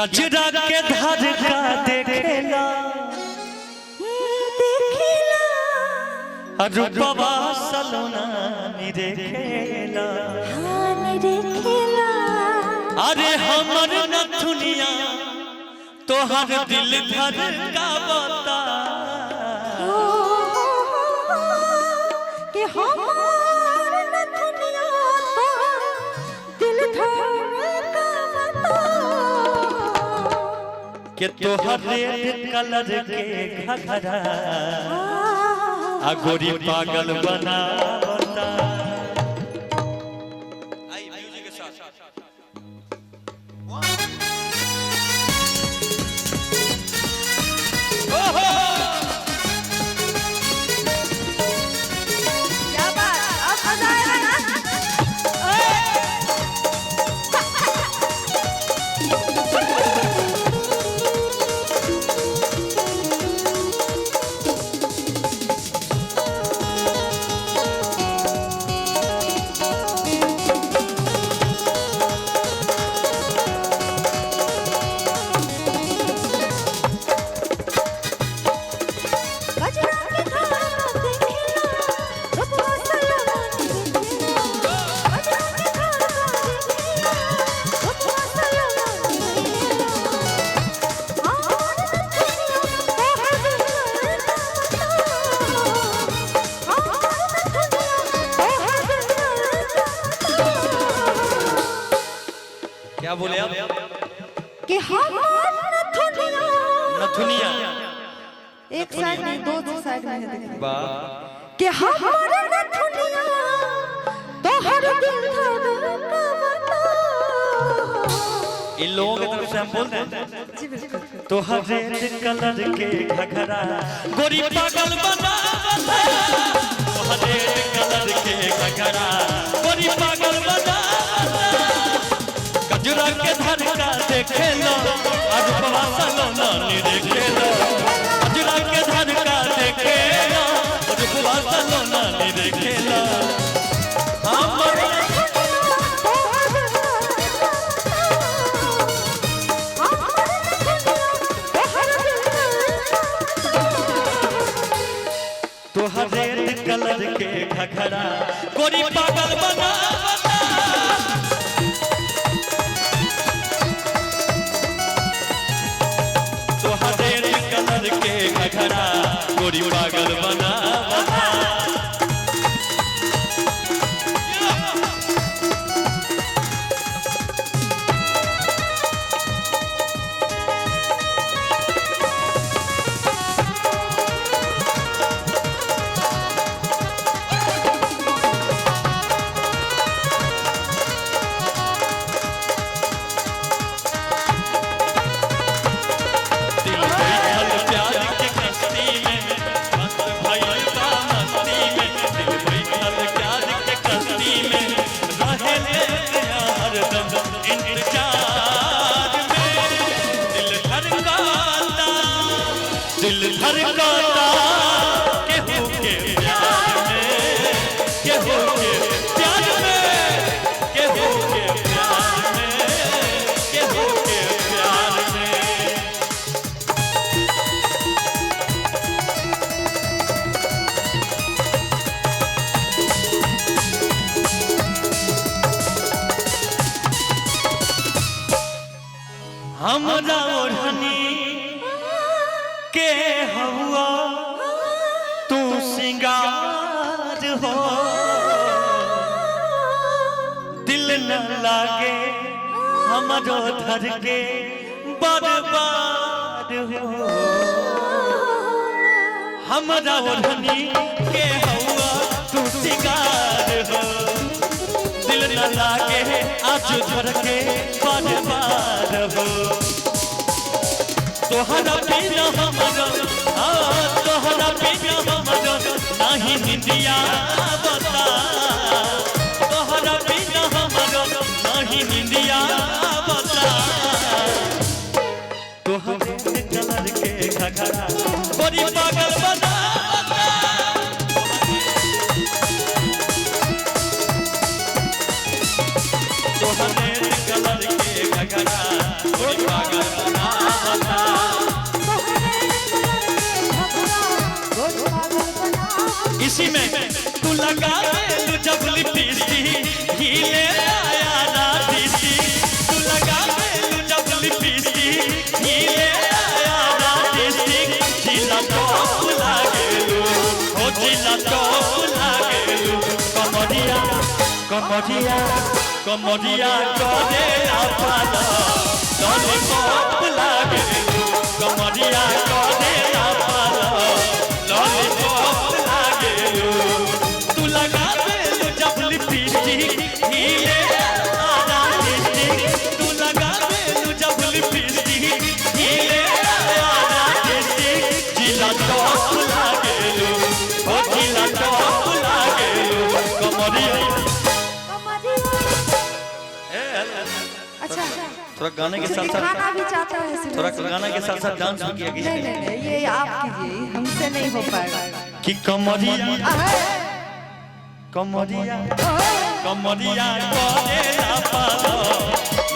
कजरा के धार का देखेला रूपवा सलोना निरेखेला अरे हमर नथुनिया तोहर दिल धर का बता कि हमर नथुनिया दिल धर का बता कि तोहर रेड कलर के घघरा गोरी पागल बना बता आई म्यूजिक के साथ ओहो क्या बात अब मजा आएगा ना क्या बोले आप कि हमर नथुनिया नथुनिया एक साइड में दो साइड में है देखिए वाह कि हमर नथुनिया तोहर दिल धर का बता इन लोगों की तरफ से हम बोल रहे हैं जी बिल्कुल तोहर रेड कलर के घघरा गोरी पागल बना बता तोहर रेड कलर के घघरा गोरी पागल बना कजरा के धर का देखे लो रूपवा सलोना निरेखेला कजरा के धर का देखे लो रूपवा सलोना निरेखेला हमर तोहर रेड कलर के घघरा गोरी पागल बना बता तोहर रेड कलर के घघरा गोरी पागल बना बता दिल धड़काता केहू के प्यार में केहू के प्यार में केहू के प्यार में केहू के प्यार में हमरा ओढ़नी के हुआ तू सिंगार हो दिल न लागे हमरो धर के बर्बाद हो हमरा ओढ़नी के हुआ तू सिंगार हो दिल न लागे आज धर के बर्बाद हो तोहरा बिना हमरो तोहरा बिना हमरो नहीं निंदिया बता तोहरा बिना हमरो नहीं निंदिया बता तोहरे कलर के घघरा गोरी पागल बना बता तोहरे कलर के घघरा गोरी पागल लगा दे जब लिपस्टिक हिले आया राती तू लगा दे जब लिपस्टिक हिले आया राती जिला तो लागेलू हो जिला तो लागेलू कमरिया कमरिया कमरिया करे आपाला लॉलीपॉप लागेलू कमरिया करे आपाला लॉलीपॉप लागेलू तू लगा दे जब लिपस्टिक हिले आया लिपस्टिक तू लगा दे जब लिपस्टिक हिले आया लिपस्टिक जिला टॉप लागेलू ओ जिला टॉप लागेलू कमरिया। अच्छा थोड़ा गाने के साथ दिखाना भी चाहता है थोड़ा गाना के साथ साथ डांस भी किया कीजिए। नहीं नहीं ये आप कीजिए हमसे नहीं हो पाएगा कि कमरिया कमरिया कमरिया करे आपाला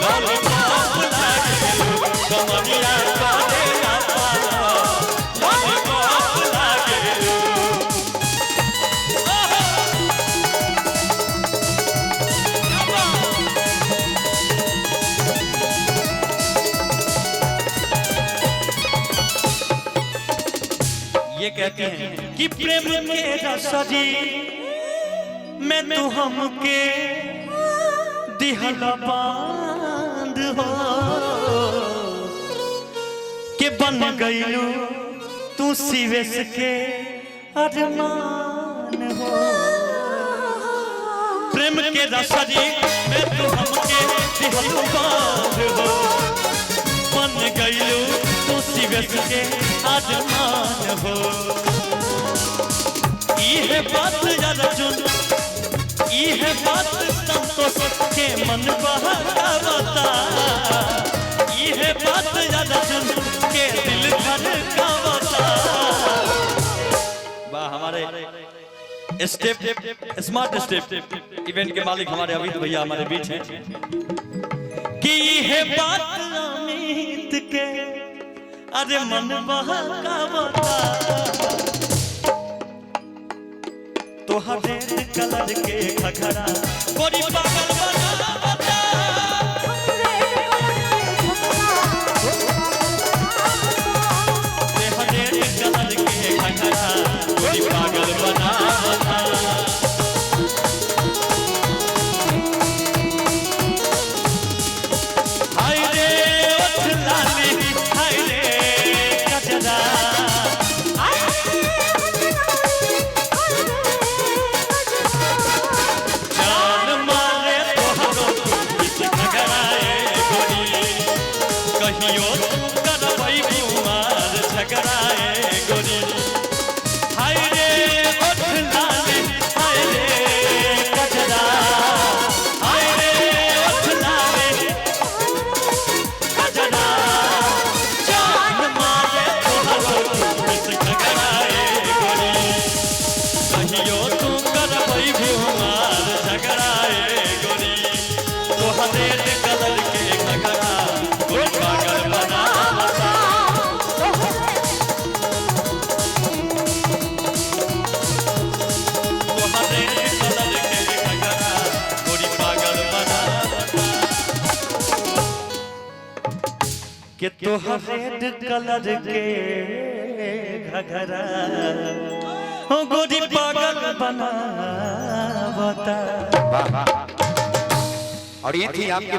लॉलीपॉप लागेलू कमरिया करे आपाला लॉलीपॉप लागेलू ये कहते हैं कि प्रेम के रसरी मैं तू हमके दिहला बांध हो के बन गईलू तू सिवेश के अरमान हो प्रेम के रसरी मैं तू हमके दिहला बांध हो बन गईलू तू सिवेश के अरमान हो ये बात ज्यादा चुन ये बात संतोष के मन बहकावता ये बात ज्यादा चुन के दिल धड़कावता वाह हमारे स्टेप स्मार्ट स्टेप इवेंट के मालिक हमारे अमित भैया हमारे बीच हैं कि ये बात अमित के अरे मन बहकावता तो हरेक कलर के घघरा गोरी पागल बनावता हरेक कलर के घघरा गोरी पागल बनावता हाय रे ओठ लाली हाय रे कजरा कहियो करबै कुमार झगड़ाए गोरी हाय रे ओठ लाली हाय रे कजरा हाय रे ओठ लाली कजरा जान मारे तोहरो किस झगड़ाए गोरी कहियो तू करबै कुमार झगड़ाए गोरी तोहरे कलर के घघरा गोरी पागल बनावता तोहरे कलर के घघरा गोरी पागल बनावता कि तोहरे कलर के घघरा हो गोरी पागल बनावता। और ये थी आपकी